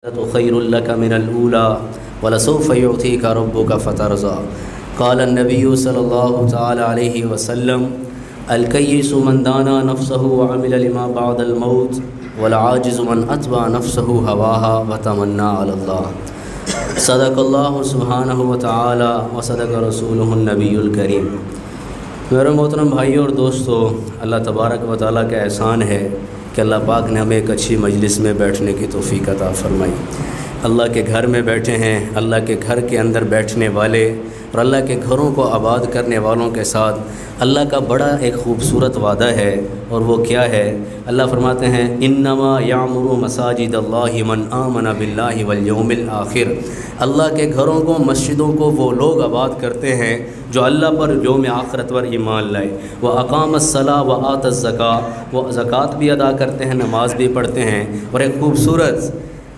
خیر لک من الاولى ولسوف يعطيك ربك فترضى قال النبي صلی اللہ تعالی علیہ وسلم الکیس من دانا نفسه وعمل لما بعد الموت والعاجز من اتبع نفسه هواها وتمنى على الله صدق اللہ سبحانہ وتعالی وصدق رسولہ النبی الکریم۔ میرے محترم بھائیوں اور دوستو، اللہ تبارک و تعالیٰ کا احسان ہے کہ اللہ پاک نے ہمیں ایک اچھی مجلس میں بیٹھنے کی توفیق عطا فرمائی۔ اللہ کے گھر میں بیٹھے ہیں، اللہ کے گھر کے اندر بیٹھنے والے اور اللہ کے گھروں کو آباد کرنے والوں کے ساتھ اللہ کا بڑا ایک خوبصورت وعدہ ہے، اور وہ کیا ہے؟ اللہ فرماتے ہیں انما یعمر مساجد اللہ من آمن باللہ والیوم الآخر۔ اللہ کے گھروں کو، مسجدوں کو وہ لوگ آباد کرتے ہیں جو اللہ پر، یوم آخرت پر ایمان لائے۔ وہ اقام الصلاۃ و آت الزکاۃ، وہ زکوٰۃ بھی ادا کرتے ہیں، نماز بھی پڑھتے ہیں۔ اور ایک خوبصورت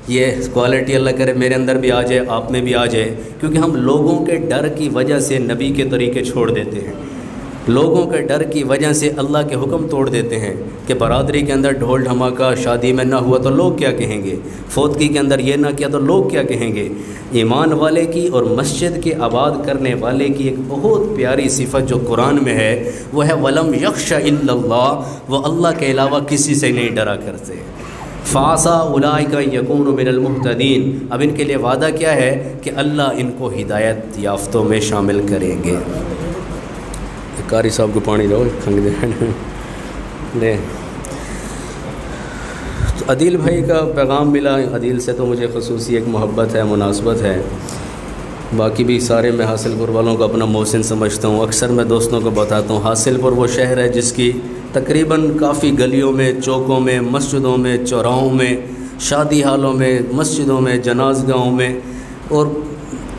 یہ کوالٹی اللہ کرے میرے اندر بھی آ جائے، آپ میں بھی آ جائے، کیونکہ ہم لوگوں کے ڈر کی وجہ سے نبی کے طریقے چھوڑ دیتے ہیں، لوگوں کے ڈر کی وجہ سے اللہ کے حکم توڑ دیتے ہیں کہ برادری کے اندر ڈھول دھماکہ شادی میں نہ ہوا تو لوگ کیا کہیں گے، فوتگی کے اندر یہ نہ کیا تو لوگ کیا کہیں گے۔ ایمان والے کی اور مسجد کے آباد کرنے والے کی ایک بہت پیاری صفت جو قرآن میں ہے وہ ہے وَلَمْ يَخْشَ إِلَّا اللَّهُ، وہ اللہ کے علاوہ کسی سے نہیں ڈرا کرتے۔ فَعَسَىٰ أُولَٰئِكَ يَكُونُوا مِنَ الْمُهْتَدِينَ، اب ان کے لیے وعدہ کیا ہے کہ اللہ ان کو ہدایت یافتوں میں شامل کریں گے۔ قاری صاحب کو پانی دو، کھنگ دے لے۔ عدیل بھائی کا پیغام ملا، عدیل سے تو مجھے خصوصی ایک محبت ہے، مناسبت ہے، باقی بھی سارے میں حاصل پور والوں کو اپنا محسن سمجھتا ہوں۔ اکثر میں دوستوں کو بتاتا ہوں حاصل پور وہ شہر ہے جس کی تقریباً کافی گلیوں میں، چوکوں میں، مسجدوں میں، چوراہوں میں، شادی حالوں میں، مسجدوں میں، جناز گاہوں میں، اور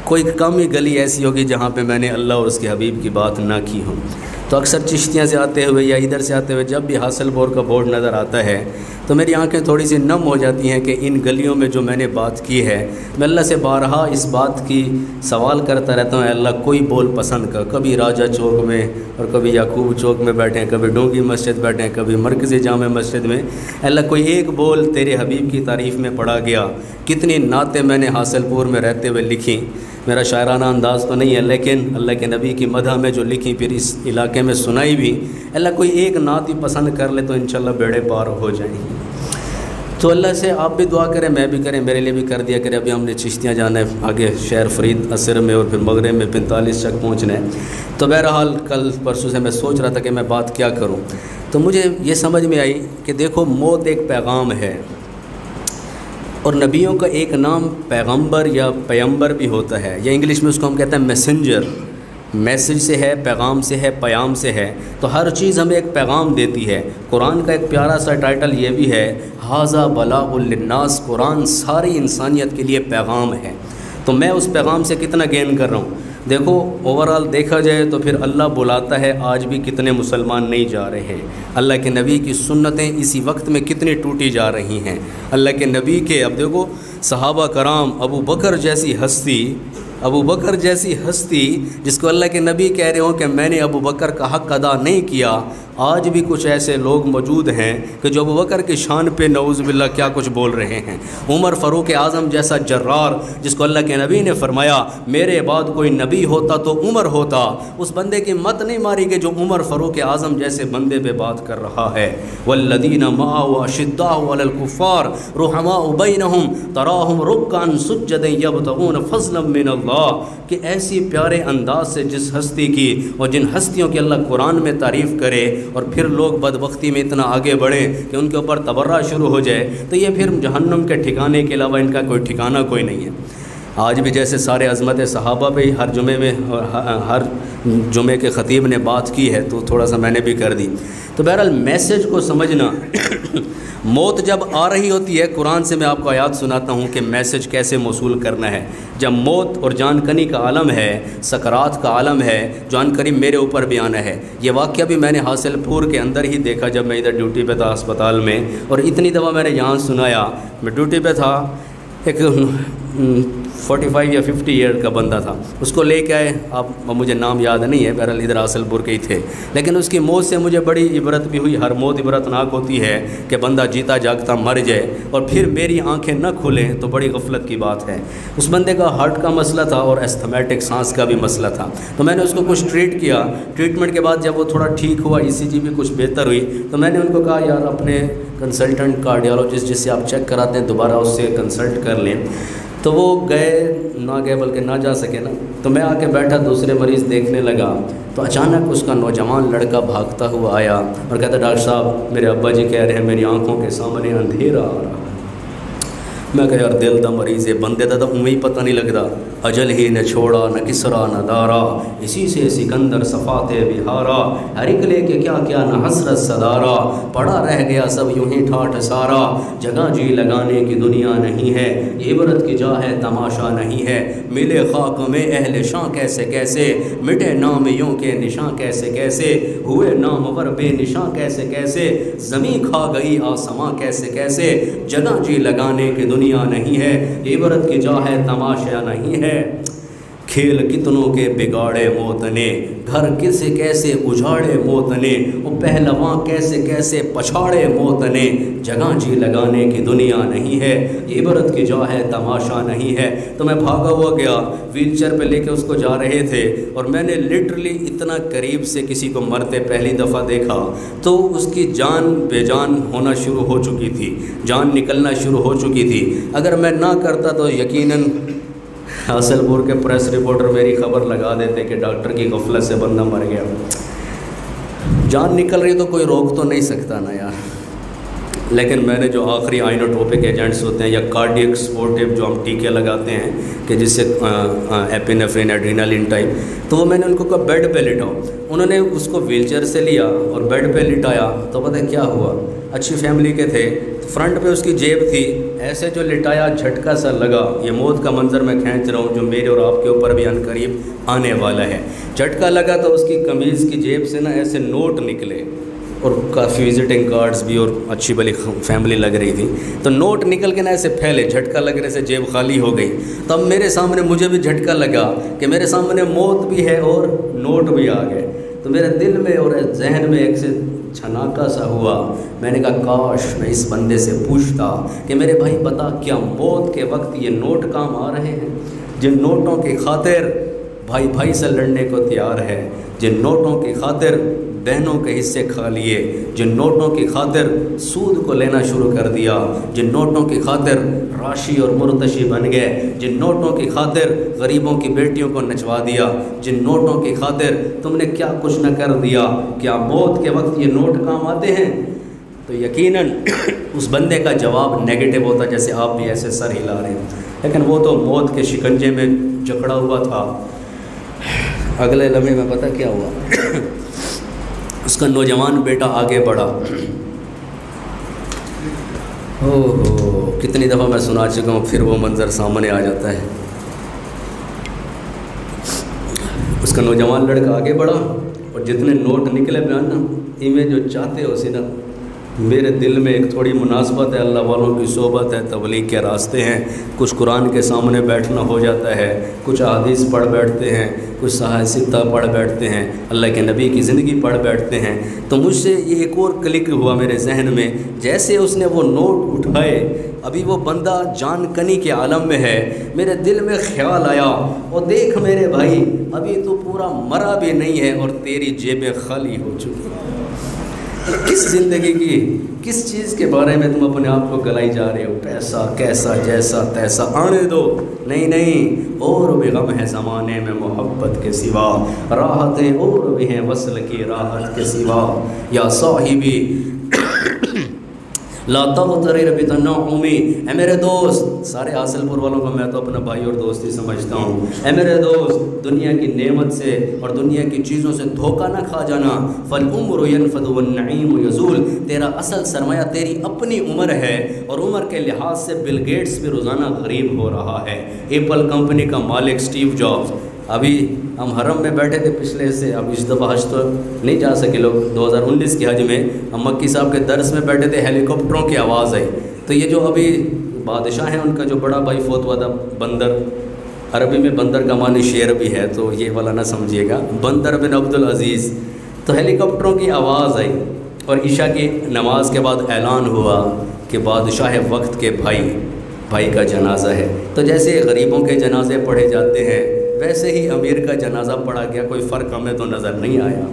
کوئی کم ہی گلی ایسی ہوگی جہاں پہ میں نے اللہ اور اس کے حبیب کی بات نہ کی ہوں۔ تو اکثر چشتیاں سے آتے ہوئے یا ادھر سے آتے ہوئے جب بھی حاصل پور کا بورڈ نظر آتا ہے تو میری آنکھیں تھوڑی سی نم ہو جاتی ہیں کہ ان گلیوں میں جو میں نے بات کی ہے، میں اللہ سے بارہا اس بات کی سوال کرتا رہتا ہوں، اے اللہ کوئی بول پسند کر، کبھی راجہ چوک میں اور کبھی یعقوب چوک میں بیٹھیں، کبھی ڈونگی مسجد بیٹھیں، کبھی مرکزی جامع مسجد میں، اے اللہ کوئی ایک بول تیرے حبیب کی تعریف میں پڑھا گیا۔ کتنی نعتیں میں نے حاصل پور میں رہتے ہوئے لکھی، میرا شاعرانہ انداز تو نہیں ہے لیکن اللہ کے نبی کی مدح میں جو لکھی پھر اس علاقے میں سنائی بھی، اللہ کوئی ایک نعت ہی پسند کر لے تو انشاءاللہ بیڑے پار ہو جائیں۔ تو اللہ سے آپ بھی دعا کریں، میں بھی کریں، میرے لیے بھی کر دیا کریں۔ ابھی ہم نے چشتیاں جانا ہے آگے، شہر فرید عصر میں اور پھر مغرب میں 45 تک پہنچنا ہے۔ تو بہرحال کل پرسوں سے میں سوچ رہا تھا کہ میں بات کیا کروں، تو مجھے یہ سمجھ میں آئی کہ دیکھو موت ایک پیغام ہے، اور نبیوں کا ایک نام پیغمبر یا پیمبر بھی ہوتا ہے، یا انگلش میں اس کو ہم کہتے ہیں میسنجر۔ میسج سے ہے، پیغام سے ہے، پیام سے ہے، تو ہر چیز ہمیں ایک پیغام دیتی ہے۔ قرآن کا ایک پیارا سا ٹائٹل یہ بھی ہے ھذا بلاغ للناس، قرآن ساری انسانیت کے لیے پیغام ہے۔ تو میں اس پیغام سے کتنا گین کر رہا ہوں؟ دیکھو اوورال دیکھا جائے تو پھر اللہ بلاتا ہے، آج بھی کتنے مسلمان نہیں جا رہے ہیں، اللہ کے نبی کی سنتیں اسی وقت میں کتنی ٹوٹی جا رہی ہیں۔ اللہ کے نبی کے، اب دیکھو صحابہ کرام، ابو بکر جیسی ہستی جس کو اللہ کے نبی کہہ رہے ہوں کہ میں نے ابو بکر کا حق ادا نہیں کیا، آج بھی کچھ ایسے لوگ موجود ہیں کہ جو ابو بکر کی شان پہ نعوذ باللہ کیا کچھ بول رہے ہیں۔ عمر فاروق اعظم جیسا جرار جس کو اللہ کے نبی نے فرمایا میرے بعد کوئی نبی ہوتا تو عمر ہوتا، اس بندے کی مت نہیں ماری کہ جو عمر فاروق اعظم جیسے بندے پہ بات کر رہا ہے۔ والذین معه اشداء علی الکفار رحماء بینہم تراہم رکعا سجدا یبتغون فضلا من اللہ، کہ ایسی پیارے انداز سے جس ہستی کی اور جن ہستیوں کی اللہ قرآن میں تعریف کرے اور پھر لوگ بدبختی میں اتنا آگے بڑھیں کہ ان کے اوپر تبرہ شروع ہو جائے، تو یہ پھر جہنم کے ٹھکانے کے علاوہ ان کا کوئی ٹھکانہ کوئی نہیں ہے۔ آج بھی جیسے سارے عظمت صحابہ پہ ہر جمعے میں ہر جمعے کے خطیب نے بات کی ہے تو تھوڑا سا میں نے بھی کر دی۔ تو بہرحال میسج کو سمجھنا، موت جب آ رہی ہوتی ہے، قرآن سے میں آپ کو آیات سناتا ہوں کہ میسج کیسے موصول کرنا ہے۔ جب موت اور جان کنی کا عالم ہے، سکرات کا عالم ہے، جو ان قریب میرے اوپر بھی آنا ہے۔ یہ واقعہ بھی میں نے حاصل پور کے اندر ہی دیکھا جب میں ادھر ڈیوٹی پہ تھا اسپتال میں، اور اتنی دفعہ میں نے یہاں سنایا۔ میں ڈیوٹی پہ تھا، ایک 45 یا 50 ایئر کا بندہ تھا، اس کو لے کے آئے، آپ مجھے نام یاد نہیں ہے، بہرحال ادھر حاصل پور کے ہی تھے، لیکن اس کی موت سے مجھے بڑی عبرت بھی ہوئی۔ ہر موت عبرتناک ہوتی ہے کہ بندہ جیتا جاگتا مر جائے اور پھر میری آنکھیں نہ کھلیں تو بڑی غفلت کی بات ہے۔ اس بندے کا ہارٹ کا مسئلہ تھا اور استھمیٹک سانس کا بھی مسئلہ تھا، تو میں نے اس کو کچھ ٹریٹ کیا۔ ٹریٹمنٹ کے بعد جب وہ تھوڑا ٹھیک ہوا، ECG بھی کچھ بہتر ہوئی، تو میں نے ان کو کہا یار اپنے کنسلٹنٹ کارڈیالوجسٹ جس سے آپ چیک کراتے ہیں دوبارہ اس سے کنسلٹ کر لیں۔ تو وہ نہ گئے بلکہ نہ جا سکے نا، تو میں آ کے بیٹھا دوسرے مریض دیکھنے لگا، تو اچانک اس کا نوجوان لڑکا بھاگتا ہوا آیا اور کہتا ڈاکٹر صاحب میرے ابا جی کہہ رہے ہیں میری آنکھوں کے سامنے اندھیرا آ رہا ہے۔ میں کہا یار دل دا مریض ہے، بندے دا ہی پتہ نہیں لگتا، اجل ہی نہ چھوڑا نہ کسرا نہ دارا، اسی سے سکندر صفات بہارا، ہر ایک لے کے کیا کیا نہ حسرت صدارا، پڑا رہ گیا سب یوں ہی ٹھاٹھ سارا، جگہ جی لگانے کی دنیا نہیں ہے، یہ عبرت کی جا ہے تماشا نہیں ہے، ملے خاک میں اہل شاں کیسے کیسے، مٹے نام یوں کے نشاں کیسے کیسے، ہوئے نامور بے نشاں کیسے کیسے، زمین کھا گئی آسماں کیسے کیسے، جگہ جی لگانے کی دنیا نہیں ہے، عبرت کی جا ہے تماشا نہیں ہے، کھیل کتنوں کے بگاڑے موت نے، گھر کسے کیسے اجاڑے موت نے، وہ پہلواں کیسے کیسے پچھاڑے موت نے، جگہ جی لگانے کی دنیا نہیں ہے، عبرت کی جا ہے تماشا نہیں ہے۔ تو میں بھاگا ہوا گیا، ویل چیئر پہ لے کے اس کو جا رہے تھے، اور میں نے لٹرلی اتنا قریب سے کسی کو مرتے پہلی دفعہ دیکھا تو اس کی جان بے جان ہونا شروع ہو چکی تھی، جان نکلنا شروع ہو چکی تھی۔ اگر میں نہ کرتا تو یقیناً حاصل پور کے پریس رپورٹر میری خبر لگا دیتے کہ ڈاکٹر کی غفلت سے بندہ مر گیا۔ جان نکل رہی تو کوئی روک تو نہیں سکتا نا یار، لیکن میں نے جو آخری آئنوٹروپک ایجنٹس ہوتے ہیں یا کارڈیک سپورٹیو جو ہم ٹیکے لگاتے ہیں کہ جس سے ایپینیفرین ایڈرینالین ٹائپ، تو وہ میں نے ان کو کہا بیڈ پہ لٹاؤ، انہوں نے اس کو ویل چیئر سے لیا اور بیڈ پہ لٹایا، تو پتہ ہے کیا ہوا، اچھی فیملی کے تھے، فرنٹ پہ اس کی جیب تھی، ایسے جو لٹایا جھٹکا سا لگا، یہ موت کا منظر میں کھینچ رہا ہوں جو میرے اور آپ کے اوپر بھی عنقریب آنے والا ہے، جھٹکا لگا تو اس کی قمیض کی جیب سے نا ایسے نوٹ نکلے، اور کافی وزٹنگ کارڈز بھی اور اچھی بلی فیملی لگ رہی تھی، تو نوٹ نکل کے نا ایسے پھیلے، جھٹکا لگنے سے جیب خالی ہو گئی، تو اب میرے سامنے مجھے بھی جھٹکا لگا کہ میرے سامنے موت بھی ہے اور نوٹ بھی آ گئے، تو میرے دل میں اور ذہن میں ایک سے چھناکا سا ہوا، میں نے کہا کاش میں اس بندے سے پوچھتا کہ میرے بھائی بتا کیا موت کے وقت یہ نوٹ کام آ رہے ہیں، جن نوٹوں کی خاطر بھائی بھائی سے لڑنے کو تیار ہے، جن نوٹوں کی خاطر بہنوں کے حصے کھا لیے، جن نوٹوں کی خاطر سود کو لینا شروع کر دیا، جن نوٹوں کی خاطر راشی اور مرتشی بن گئے، جن نوٹوں کی خاطر غریبوں کی بیٹیوں کو نچوا دیا، جن نوٹوں کی خاطر تم نے کیا کچھ نہ کر دیا، کیا موت کے وقت یہ نوٹ کام آتے ہیں؟ تو یقیناً اس بندے کا جواب نیگیٹو ہوتا جیسے آپ بھی ایسے سر ہلا رہے ہیں، لیکن وہ تو موت کے شکنجے میں جکڑا ہوا تھا۔ اگلے لمحے میں پتہ کیا ہوا، اس کا نوجوان بیٹا آگے بڑھا، کتنی دفعہ میں سنا چکا ہوں، پھر وہ منظر سامنے آ جاتا ہے۔ اس کا نوجوان لڑکا آگے بڑھا اور جتنے نوٹ نکلے بیان نا ایویں جو چاہتے ہو سی نا، میرے دل میں ایک تھوڑی مناسبت ہے، اللہ والوں کی صحبت ہے، تبلیغ کے راستے ہیں، کچھ قرآن کے سامنے بیٹھنا ہو جاتا ہے، کچھ احادیث پڑھ بیٹھتے ہیں، کچھ صحاح ستہ پڑھ بیٹھتے ہیں، اللہ کے نبی کی زندگی پڑھ بیٹھتے ہیں، تو مجھ سے یہ ایک اور کلک ہوا میرے ذہن میں، جیسے اس نے وہ نوٹ اٹھائے، ابھی وہ بندہ جان کنی کے عالم میں ہے، میرے دل میں خیال آیا، اور دیکھ میرے بھائی ابھی تو پورا مرا بھی نہیں ہے اور تیری جیبیں خالی ہو چکی ہیں، کس زندگی کی کس چیز کے بارے میں تم اپنے آپ کو گلائی جا رہے ہو، پیسہ کیسا جیسا تیسا آنے دو، نہیں اور بھی غم ہے زمانے میں محبت کے سوا، راحتیں اور بھی ہیں وصل کی راحت کے سوا، یا صاحبی لا تغترر بتنعمی، اے میرے دوست، سارے حاصل پور والوں کو میں تو اپنا بھائی اور دوست ہی سمجھتا ہوں، اے میرے دوست دنیا کی نعمت سے اور دنیا کی چیزوں سے دھوکہ نہ کھا جانا، فالعمر ينفد والنعیم یزول، تیرا اصل سرمایہ تیری اپنی عمر ہے، اور عمر کے لحاظ سے بل گیٹس بھی روزانہ غریب ہو رہا ہے، ایپل کمپنی کا مالک اسٹیو جابز، ابھی ہم حرم میں بیٹھے تھے پچھلے سے، اب اس دفعہ حج تو نہیں جا سکے لوگ، 2019 کے حج میں ہم مکی صاحب کے درس میں بیٹھے تھے، ہیلی کاپٹروں کی آواز آئی، تو یہ جو ابھی بادشاہ ہیں ان کا جو بڑا بھائی فوت ہوا تھا بندر، عربی میں بندر کا معنی شیر بھی ہے تو یہ والا نہ سمجھیے گا، بندر بن عبد العزیز، تو ہیلی کاپٹروں کی آواز آئی اور عشاء کی نماز کے بعد اعلان ہوا کہ بادشاہ وقت کے بھائی کا جنازہ ہے۔ تو جیسے غریبوں کے جنازے پڑھے جاتے ہیں ویسے ہی امیر کا جنازہ پڑھا گیا، کوئی فرق ہمیں تو نظر نہیں آیا۔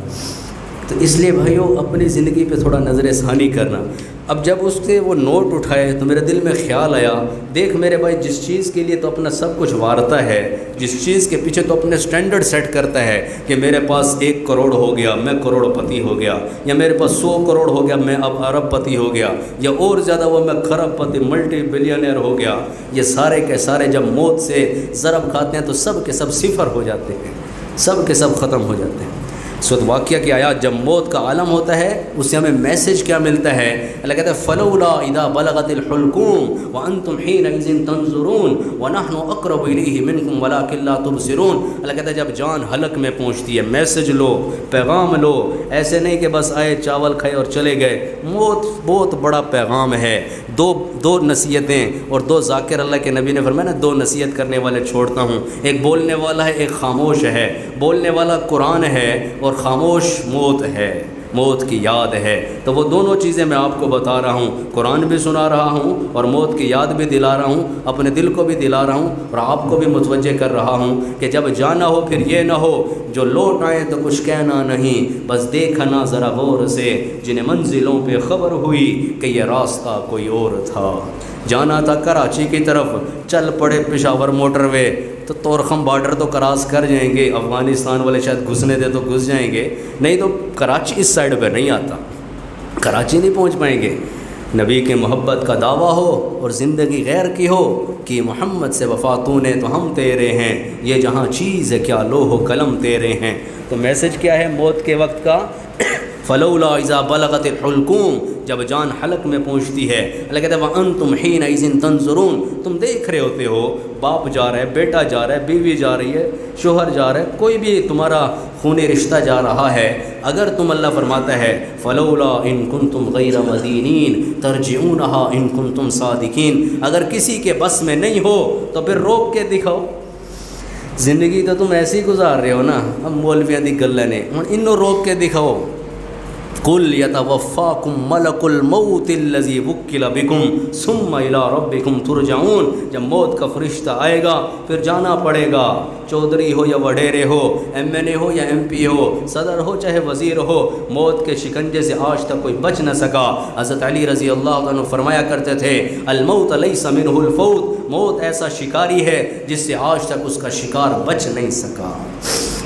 تو اس لیے بھائیو اپنی زندگی پہ تھوڑا نظر ثانی کرنا۔ اب جب اس سے وہ نوٹ اٹھائے تو میرے دل میں خیال آیا، دیکھ میرے بھائی جس چیز کے لیے تو اپنا سب کچھ وارتا ہے، جس چیز کے پیچھے تو اپنے سٹینڈرڈ سیٹ کرتا ہے کہ میرے پاس 1 کروڑ ہو گیا میں کروڑ پتی ہو گیا، یا میرے پاس 100 کروڑ ہو گیا میں اب ارب پتی ہو گیا، یا اور زیادہ وہ میں کھرب پتی ملٹی بلینئر ہو گیا، یہ سارے کے سارے جب موت سے ضرب کھاتے ہیں تو سب کے سب صفر ہو جاتے ہیں، سب کے سب ختم ہو جاتے ہیں۔ سورۃ واقعہ کی آیات جب موت کا عالم ہوتا ہے اس سے ہمیں میسج کیا ملتا ہے؟ اللہ کہتا ہے فلولا اذا بلغت الحلقوم وانتم حينئذ تنظرون ونحن اقرب الیہ منکم ولکن لا تبصرون۔ اللہ کہتا ہے جب جان حلق میں پہنچتی ہے میسج لو، پیغام لو، ایسے نہیں کہ بس آئے چاول کھائے اور چلے گئے۔ موت بہت بڑا پیغام ہے۔ دو نصیحتیں اور 2 ذاکر، اللہ کے نبی نے فرمایا نا 2 نصیحت کرنے والے چھوڑتا ہوں، ایک بولنے والا ہے ایک خاموش ہے۔ بولنے والا قرآن ہے اور خاموش موت ہے، موت کی یاد ہے۔ تو وہ دونوں چیزیں میں آپ کو بتا رہا ہوں، قرآن بھی سنا رہا ہوں اور موت کی یاد بھی دلا رہا ہوں، اپنے دل کو بھی دلا رہا ہوں اور آپ کو بھی متوجہ کر رہا ہوں کہ جب جانا ہو پھر یہ نہ ہو جو لوٹ آئے تو کچھ کہنا نہیں، بس دیکھنا ذرا غور سے جنہیں منزلوں پہ خبر ہوئی کہ یہ راستہ کوئی اور تھا۔ جانا تھا کراچی کی طرف، چل پڑے پشاور موٹر وے، تو طورخم بارڈر تو کراس کر جائیں گے، افغانستان والے شاید گھسنے دے تو گھس جائیں گے، نہیں تو کراچی اس سائڈ پہ نہیں آتا، کراچی نہیں پہنچ پائیں گے۔ نبی کے محبت کا دعویٰ ہو اور زندگی غیر کی ہو کہ محمد سے وفا تو نے تو ہم تیرے ہیں، یہ جہاں چیز ہے کیا لوح و قلم تیرے ہیں۔ تو میسج کیا ہے موت کے وقت کا؟ فلولا اذا بلغت الحلقوم، جب جان حلق میں پہنچتی ہے، اللہ کہتا ہے وانتم حینئذ تنظرون، تم دیکھ رہے ہوتے ہو، باپ جا رہا ہے، بیٹا جا رہا ہے، بیوی جا رہی ہے، شوہر جا رہا ہے، کوئی بھی تمہارا خونی رشتہ جا رہا ہے، اگر تم اللہ فرماتا ہے فلولا ان کنتم غیر مدینین ترجعونہا ان کنتم صادقین، اگر کسی کے بس میں نہیں ہو تو پھر روک کے دکھاؤ۔ زندگی تو تم ایسے ہی گزار رہے ہو نا، اب مولویاں دی گلہ نے انہوں روک کے دکھاؤ۔ قل یتوفاکم ملک الموت الذی وکل بکم ثم الی ربکم ترجعون، جب موت کا فرشتہ آئے گا پھر جانا پڑے گا، چودھری ہو یا وڈیرے ہو، ایم این اے ہو یا ایم پی ہو، صدر ہو چاہے وزیر ہو، موت کے شکنجے سے آج تک کوئی بچ نہ سکا۔ حضرت علی رضی اللہ عنہ فرمایا کرتے تھے الموت لیس منہ الفوت، موت ایسا شکاری ہے جس سے آج تک اس کا شکار بچ نہیں سکا۔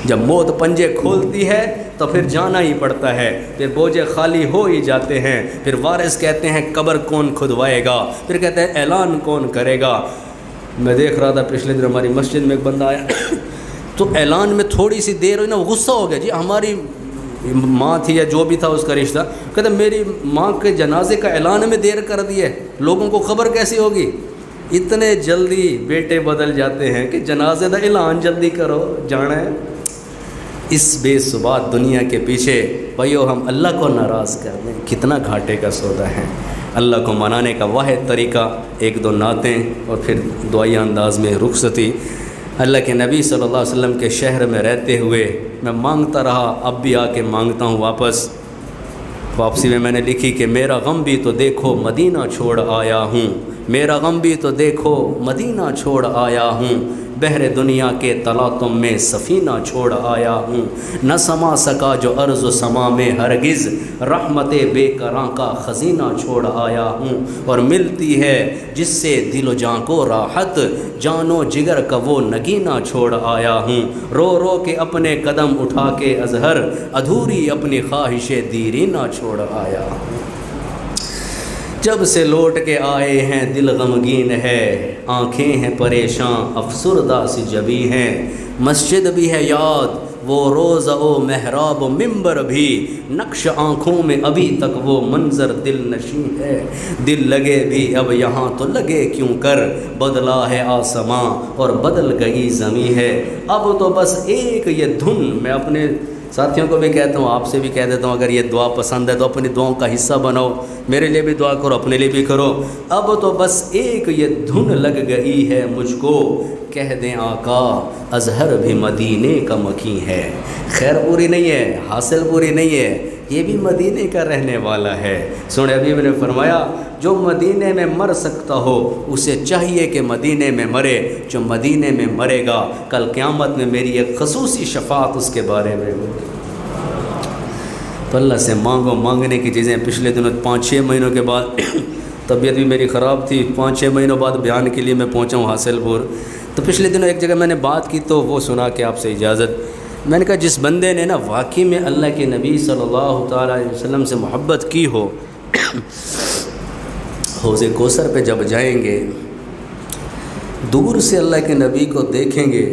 جب موت پنجے کھولتی ہے تو پھر جانا ہی پڑتا ہے، پھر بوجھے خالی ہو ہی جاتے ہیں، پھر وارث کہتے ہیں قبر کون کھدوائے گا، پھر کہتے ہیں اعلان کون کرے گا۔ میں دیکھ رہا تھا پچھلے دن ہماری مسجد میں ایک بندہ آیا تو اعلان میں تھوڑی سی دیر ہوئی نا، غصہ ہو گیا، جی ہماری ماں تھی یا جو بھی تھا اس کا رشتہ، کہتے میری ماں کے جنازے کا اعلان میں دیر کر دی ہے، لوگوں کو خبر کیسی ہوگی؟ اتنے جلدی بیٹے بدل جاتے ہیں کہ جنازے کا اعلان جلدی کرو، جانا ہے۔ اس بے ثبات دنیا کے پیچھے بھائیو ہم اللہ کو ناراض کر دیں، کتنا گھاٹے کا سودا ہے۔ اللہ کو منانے کا واحد طریقہ 1-2 نعتیں اور پھر دعائیہ انداز میں رخصتی۔ اللہ کے نبی صلی اللہ علیہ وسلم کے شہر میں رہتے ہوئے میں مانگتا رہا، اب بھی آ کے مانگتا ہوں واپسی میں نے لکھی کہ میرا غم بھی تو دیکھو مدینہ چھوڑ آیا ہوں، میرا غم بھی تو دیکھو مدینہ چھوڑ آیا ہوں، بحر دنیا کے تلاطم میں سفینہ چھوڑ آیا ہوں، نہ سما سکا جو ارض و سما میں ہرگز، رحمت بے کراں کا خزینہ چھوڑ آیا ہوں، اور ملتی ہے جس سے دل و جاں کو راحت، جان و جگر کا وہ نگینہ چھوڑ آیا ہوں، رو رو کے اپنے قدم اٹھا کے ازہر، ادھوری اپنی خواہش دیرینہ چھوڑ آیا ہوں۔ جب سے لوٹ کے آئے ہیں دل غمگین ہے، آنکھیں ہیں پریشان افسردہ سی جبی ہیں، مسجد بھی ہے یاد وہ روزہ و محراب و ممبر بھی، نقش آنکھوں میں ابھی تک وہ منظر دل نشیں ہے، دل لگے بھی اب یہاں تو لگے کیوں کر، بدلا ہے آسماں اور بدل گئی زمیں ہے، اب تو بس ایک یہ دھن میں اپنے ساتھیوں کو بھی کہتا ہوں، آپ سے بھی کہہ دیتا ہوں، اگر یہ دعا پسند ہے تو اپنی دعاؤں کا حصہ بناؤ، میرے لیے بھی دعا کرو، اپنے لیے بھی کرو۔ اب تو بس ایک یہ دھن لگ گئی ہے مجھ کو، کہہ دیں آقا اظہر بھی مدینے کا مکیں ہے۔ خیر پوری نہیں ہے، حاصل پوری نہیں ہے، یہ بھی مدینے کا رہنے والا ہے۔ سونے حبیب نے فرمایا جو مدینے میں مر سکتا ہو اسے چاہیے کہ مدینے میں مرے، جو مدینے میں مرے گا کل قیامت میں میری ایک خصوصی شفاعت اس کے بارے میں ہوگی۔ تو اللہ سے مانگو، مانگنے کی چیزیں۔ پچھلے دنوں 5-6 مہینوں کے بعد طبیعت بھی میری خراب تھی، 5-6 مہینوں بعد بیان کے لیے میں پہنچا ہوں حاصل پور۔ تو پچھلے دنوں ایک جگہ میں نے بات کی تو وہ سنا کہ آپ سے اجازت، میں نے کہا جس بندے نے نا واقعی میں اللہ کے نبی صلی اللہ تعالیٰ علیہ وسلم سے محبت کی ہو، حوض کوثر پہ جب جائیں گے دور سے اللہ کے نبی کو دیکھیں گے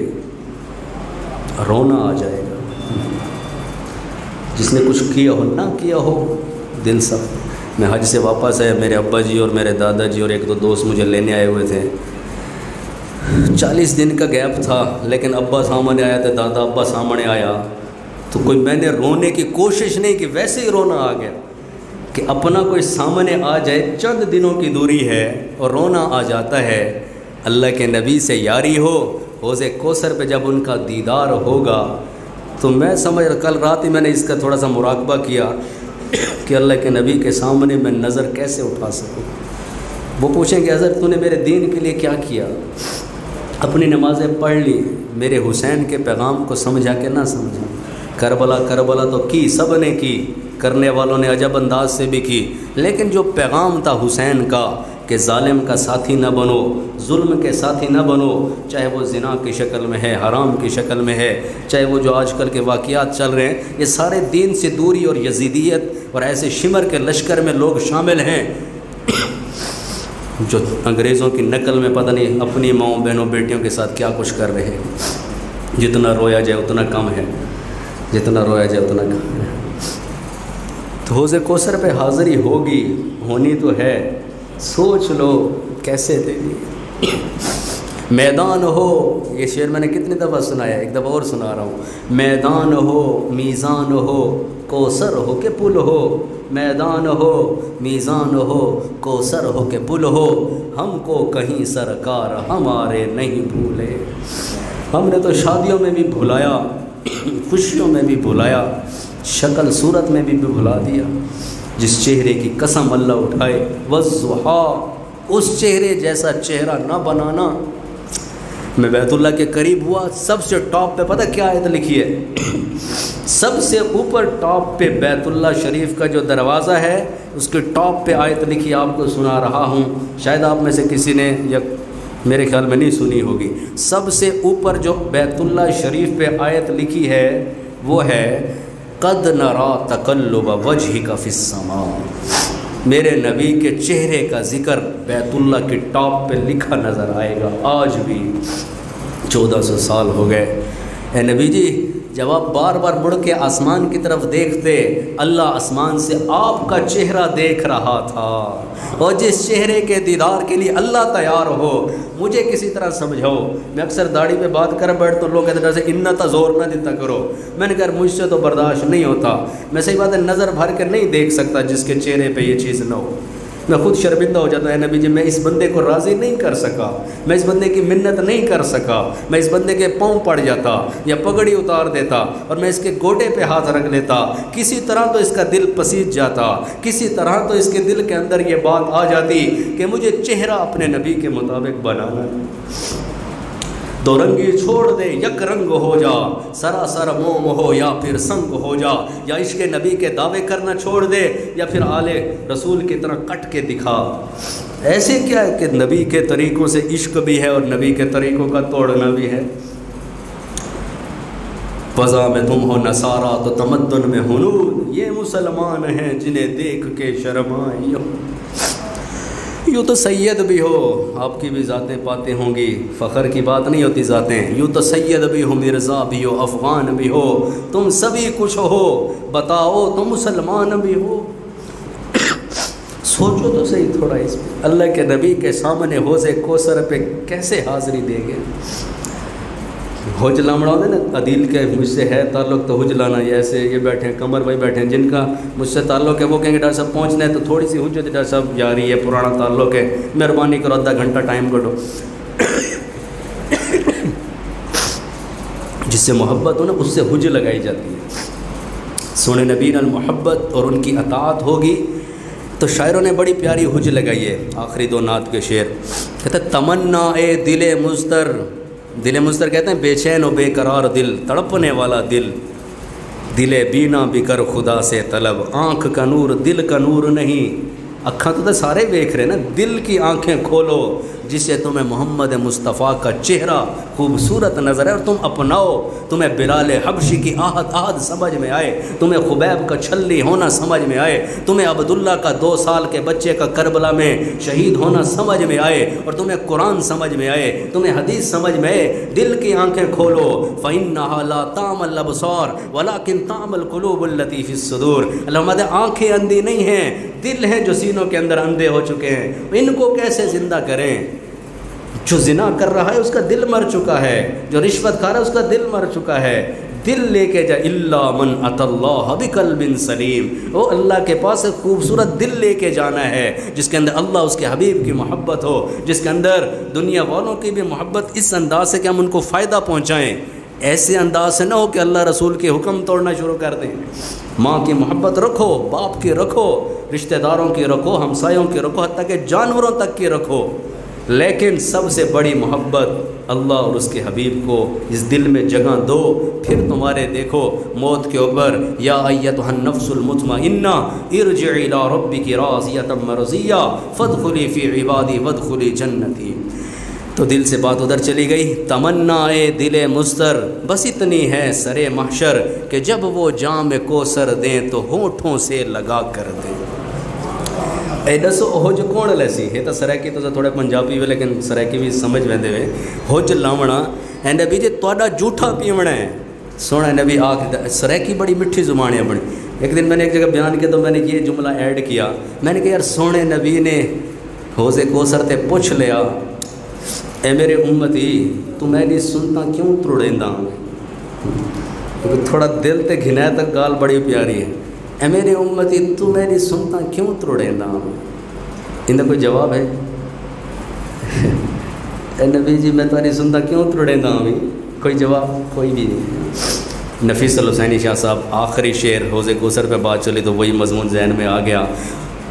رونا آ جائے گا۔ جس نے کچھ کیا ہو نہ کیا ہو دل سخت۔ میں حج سے واپس آیا، میرے ابا جی اور میرے دادا جی اور ایک دو دوست مجھے لینے آئے ہوئے تھے۔ 40 دن کا گیپ تھا، لیکن ابا سامنے آیا تھا، دادا ابا سامنے آیا تو کوئی میں نے رونے کی کوشش نہیں کی، ویسے ہی رونا آ گیا کہ اپنا کوئی سامنے آ جائے، چند دنوں کی دوری ہے اور رونا آ جاتا ہے۔ اللہ کے نبی سے یاری ہو، حوض کوثر پہ جب ان کا دیدار ہوگا تو میں سمجھ، کل رات ہی میں نے اس کا تھوڑا سا مراقبہ کیا کہ اللہ کے نبی کے سامنے میں نظر کیسے اٹھا سکوں۔ وہ پوچھیں کہ حضرت تو نے میرے دین کے لیے کیا کیا؟ اپنی نمازیں پڑھ لی، میرے حسین کے پیغام کو سمجھا کہ نہ سمجھا؟ کربلا تو کی، سب نے کی، کرنے والوں نے عجب انداز سے بھی کی، لیکن جو پیغام تھا حسین کا کہ ظالم کا ساتھی نہ بنو، ظلم کے ساتھی نہ بنو، چاہے وہ زنا کی شکل میں ہے، حرام کی شکل میں ہے، چاہے وہ جو آج کل کے واقعات چل رہے ہیں، یہ سارے دین سے دوری اور یزیدیت اور ایسے شمر کے لشکر میں لوگ شامل ہیں جو انگریزوں کی نقل میں پتہ نہیں اپنی ماؤں بہنوں بیٹیوں کے ساتھ کیا کچھ کر رہے ہیں۔ جتنا رویا جائے اتنا کم ہے، جتنا رویا جائے اتنا کم ہے۔ تو حوض کوثر پہ حاضری ہوگی، ہونی تو ہے، سوچ لو کیسے دے دی۔ میدان ہو، یہ شعر میں نے کتنی دفعہ سنایا، ایک دفعہ اور سنا رہا ہوں۔ میدان ہو، میزان ہو، کوثر ہو کہ پل ہو، میدان ہو، میزان ہو، کوثر ہو کہ پل ہو، ہم کو کہیں سرکار ہمارے نہیں بھولے۔ ہم نے تو شادیوں میں بھی بھلایا، خوشیوں میں بھی بھلایا، شکل صورت میں بھی بھلا دیا۔ جس چہرے کی قسم اللہ اٹھائے، والضحیٰ، اس چہرے جیسا چہرہ نہ بنانا۔ میں بیت اللہ کے قریب ہوا، سب سے ٹاپ پہ پتہ کیا آیت لکھی ہے؟ سب سے اوپر ٹاپ پہ بیت اللہ شریف کا جو دروازہ ہے اس کے ٹاپ پہ آیت لکھی، آپ کو سنا رہا ہوں، شاید آپ میں سے کسی نے یا میرے خیال میں نہیں سنی ہوگی۔ سب سے اوپر جو بیت اللہ شریف پہ آیت لکھی ہے وہ ہے قد نرا تقلب وجہک فی السماء۔ میرے نبی کے چہرے کا ذکر بیت اللہ کے ٹاپ پہ لکھا نظر آئے گا۔ آج بھی 1400 سال ہو گئے۔ اے نبی جی، جب آپ بار بار مڑ کے آسمان کی طرف دیکھتے، اللہ آسمان سے آپ کا چہرہ دیکھ رہا تھا، اور جس چہرے کے دیدار کے لیے اللہ تیار ہو، مجھے کسی طرح سمجھاؤ۔ میں اکثر داڑھی پہ بات کر بیٹھ تو لوگ کہتے ہیں انتا زور نہ دیتا کرو، میں نے کہا مجھ سے تو برداشت نہیں ہوتا، میں صحیح بات ہے نظر بھر کے نہیں دیکھ سکتا جس کے چہرے پہ یہ چیز نہ ہو، میں خود شرمندہ ہو جاتا ہے۔ نبی جی میں اس بندے کو راضی نہیں کر سکا، میں اس بندے کی منت نہیں کر سکا، میں اس بندے کے پاؤں پڑ جاتا یا پگڑی اتار دیتا اور میں اس کے گوٹے پہ ہاتھ رکھ لیتا، کسی طرح تو اس کا دل پسیج جاتا، کسی طرح تو اس کے دل کے اندر یہ بات آ جاتی کہ مجھے چہرہ اپنے نبی کے مطابق بنانا ہے۔ دو رنگی چھوڑ دے، یک رنگ ہو جا، سراسر موم ہو یا پھر سنگ ہو جا، یا عشق نبی کے دعوے کرنا چھوڑ دے یا پھر آل رسول کی طرح کٹ کے دکھا۔ ایسے کیا ہے کہ نبی کے طریقوں سے عشق بھی ہے اور نبی کے طریقوں کا توڑنا بھی ہے۔ فضا میں تم ہو نصارہ تو تمدن میں ہنود، یہ مسلمان ہیں جنہیں دیکھ کے شرمائے۔ یوں تو سید بھی ہو، آپ کی بھی ذاتیں پاتے ہوں گی، فخر کی بات نہیں ہوتی ذاتیں، یوں تو سید بھی ہو، مرزا بھی ہو، افغان بھی ہو، تم سبھی کچھ ہو، بتاؤ تم مسلمان بھی ہو۔ سوچو تو صحیح تھوڑا اس میں، اللہ کے نبی کے سامنے حوض کوثر پہ کیسے حاضری دے گے؟ حج لامڑا ہوتا ہے نا عدیل کے مجھ سے ہے تعلق تو حج لانا، ایسے یہ بیٹھے ہیں قمر بھائی بیٹھے ہیں جن کا مجھ سے تعلق ہے وہ کہیں گے ڈاکٹر صاحب پہنچنا ہے تو تھوڑی سی حجت ڈاکٹر صاحب جاری ہے، پرانا تعلق ہے، مہربانی کرو آدھا گھنٹہ ٹائم کٹو۔ جس سے محبت ہو نا اس سے حج لگائی جاتی ہے۔ سونے نبی المحبت اور ان کی اطاعت ہوگی تو شاعروں نے بڑی پیاری حج لگائی ہے۔ آخری دو نعت کے شعر کہتے ہیں تمنا اے دل مضطر، دل مضطر کہتے ہیں بے چین و بے قرار دل، تڑپنے والا دل، دل بینا بکر خدا سے طلب، آنکھ کا نور دل کا نور نہیں، اکھاں تو سارے دیکھ رہے نا، دل کی آنکھیں کھولو جسے تمہیں محمد مصطفیٰ کا چہرہ خوبصورت نظر ہے اور تم اپناؤ، تمہیں بلال حبشی کی آہد سمجھ میں آئے، تمہیں خبیب کا چھلی ہونا سمجھ میں آئے، تمہیں عبداللہ کا 2 سال کے بچے کا کربلا میں شہید ہونا سمجھ میں آئے، اور تمہیں قرآن سمجھ میں آئے، تمہیں حدیث سمجھ میں آئے، دل کی آنکھیں کھولو۔ فَإِنَّهَا لَا تَعْمَى الْأَبْصَارُ وَلَكِنْ تَعْمَى الْقُلُوبُ الَّتِي فِي الصُّدُورِ۔ اللہ فرماتے ہیں آنکھیں اندھی نہیں ہیں، دل ہیں جو سینوں کے اندر اندھے ہو چکے ہیں، ان کو کیسے زندہ کریں؟ جو زنا کر رہا ہے اس کا دل مر چکا ہے، جو رشوت کھا رہا ہے اس کا دل مر چکا ہے، دل لے کے جا الا من اتى اللہ بقلب سلیم، وہ اللہ کے پاس ایک خوبصورت دل لے کے جانا ہے جس کے اندر اللہ اس کے حبیب کی محبت ہو، جس کے اندر دنیا والوں کی بھی محبت اس انداز سے کہ ہم ان کو فائدہ پہنچائیں، ایسے انداز سے نہ ہو کہ اللہ رسول کے حکم توڑنا شروع کر دیں۔ ماں کی محبت رکھو، باپ کی رکھو، رشتہ داروں کی رکھو، ہمسایوں کی رکھو، حتیٰ کہ جانوروں تک کی رکھو، لیکن سب سے بڑی محبت اللہ اور اس کے حبیب کو اس دل میں جگہ دو۔ پھر تمہارے دیکھو موت کے اوپر یا ایتھا النفس المطمئنہ ارجعی الی ربک راضیۃ مرضیہ فادخلی فی عبادی وادخلی جنتی۔ تو دل سے بات ادھر چلی گئی، تمنا اے دل مضطر، بس اتنی ہے سرے محشر کہ جب وہ جام کوثر دیں تو ہونٹوں سے لگا کر دیں۔ اے دسو حج کون لیسی ہے تو سرائکی تو تھوڑے پنجابی ہوئے لیکن سرائکی بھی سمجھ ویندے ہوئے، حج لاونا اے نبی جی تواڈا جھوٹا پیونا ہے، سونا نبی آکھ سرائکی بڑی مٹھی زبان ہے اپنی۔ ایک دن میں نے ایک جگہ بیان کیا تو میں نے یہ جملہ ایڈ کیا، میں نے کہا یار سونے نبی نے حوض کوثر تے پوچھ لیا اے میرے امتی تو میں نہیں سنتا کیوں ترڑیندا، تھوڑا دل تے گھنایا تک گال بڑی پیاری ہے، اے میرے امتی تو میں نہیں سنتا کیوں ترڑیندا، اندر کوئی جواب ہے؟ اے نبی جی میں تو نہیں سنتا کیوں ترڑیندا بھی، کوئی جواب کوئی بھی نہیں۔ نفیس الحسینی شاہ صاحب آخری شعر حوض کوثر پہ بات چلی تو وہی مضمون ذہن میں آ گیا،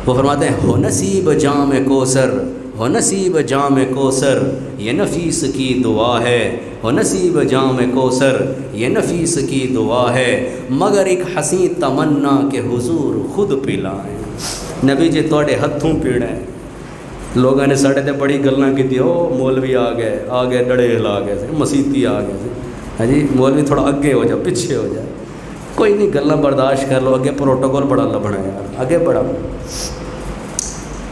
وہ فرماتے ہیں ہو نصیب جام کوثر، ہو نصیب جام کوثر یہ نفیس کی دعا ہے، ہو نصیب جام کوثر یہ نفیس کی دعا ہے، مگر ایک حسین تمنا کہ حضور خود پلائیں۔ نبی جی توڑے ہتھوں پیڑا ہے، لوگوں نے ساڑھے تے بڑی گلنا کی تھی، او مولوی آ گئے ڈڑے ہلا گئے، مسیتی آ گئے، ہاں جی مولوی تھوڑا اگے ہو جا پیچھے ہو جائے، کوئی نہیں گلنا برداشت کر لو، اگے پروٹوکول بڑا لبنا ہے یار، آگے بڑھا۔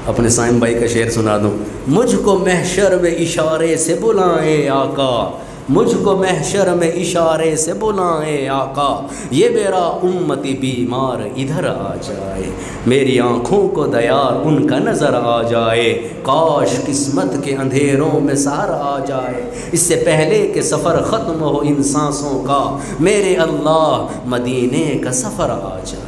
اپنے سائم بھائی کا شعر سنا دوں، مجھ کو محشر میں اشارے سے بلائیں آقا، مجھ کو محشر میں اشارے سے بلائیں آقا، یہ میرا امتی بیمار ادھر آ جائے، میری آنکھوں کو دیار ان کا نظر آ جائے، کاش قسمت کے اندھیروں میں سحر آ جائے، اس سے پہلے کہ سفر ختم ہو ان سانسوں کا، میرے اللہ مدینے کا سفر آ جائے۔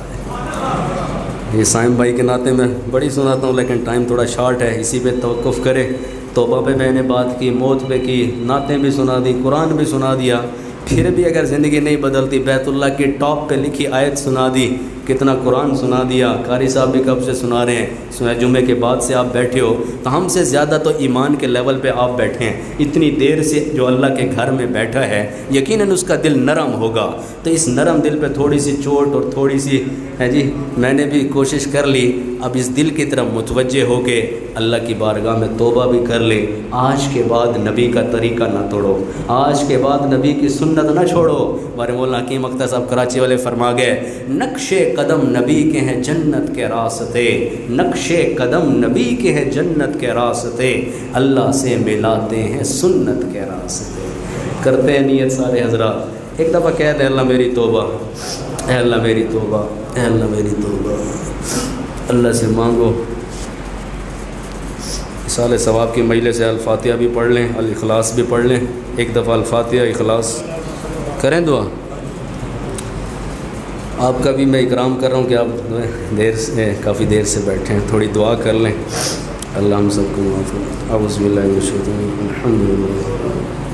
یہ سائم بھائی کے ناطے میں بڑی سناتا ہوں لیکن ٹائم تھوڑا شارٹ ہے، اسی پہ توقف کرے۔ توبہ پہ میں نے بات کی، موت پہ کی، نعتیں بھی سنا دی، قرآن بھی سنا دیا، پھر بھی اگر زندگی نہیں بدلتی بیت اللہ کی ٹاپ پہ لکھی آیت سنا دی، کتنا قرآن سنا دیا، قاری صاحب بھی کب سے سنا رہے ہیں، جمعے کے بعد سے آپ بیٹھے ہو تو ہم سے زیادہ تو ایمان کے لیول پہ آپ بیٹھے ہیں، اتنی دیر سے جو اللہ کے گھر میں بیٹھا ہے یقیناً اس کا دل نرم ہوگا، تو اس نرم دل پہ تھوڑی سی چوٹ اور تھوڑی سی ہے جی میں نے بھی کوشش کر لی، اب اس دل کی طرف متوجہ ہو کے اللہ کی بارگاہ میں توبہ بھی کر لے، آج کے بعد نبی کا طریقہ نہ توڑو، آج کے بعد نبی کی سنت نہ چھوڑو۔ ہمارے مولانا حکیم اختر صاحب کراچی والے فرما گئے، نقش قدم نبی کے ہیں جنت کے راستے، نقش قدم نبی کے ہیں جنت کے راستے، اللہ سے ملاتے ہیں سنت کے راستے۔ کرتے ہیں نیت سارے حضرات، ایک دفعہ کہہ دیں اللہ میری توبہ، اے اللہ میری توبہ، اے اللہ میری توبہ، اللہ سے مانگو سال ثواب کی مجلس سے الفاتحہ بھی پڑھ لیں، الاخلاص بھی پڑھ لیں، ایک دفعہ الفاتحہ اخلاص کریں دعا۔ آپ کا بھی میں اکرام کر رہا ہوں کہ آپ کافی دیر سے بیٹھے ہیں، تھوڑی دعا کر لیں۔ اللہ ہم سب کو معاف کرے۔ اعوذ باللہ من الشیطان الرجیم۔ الحمدللہ۔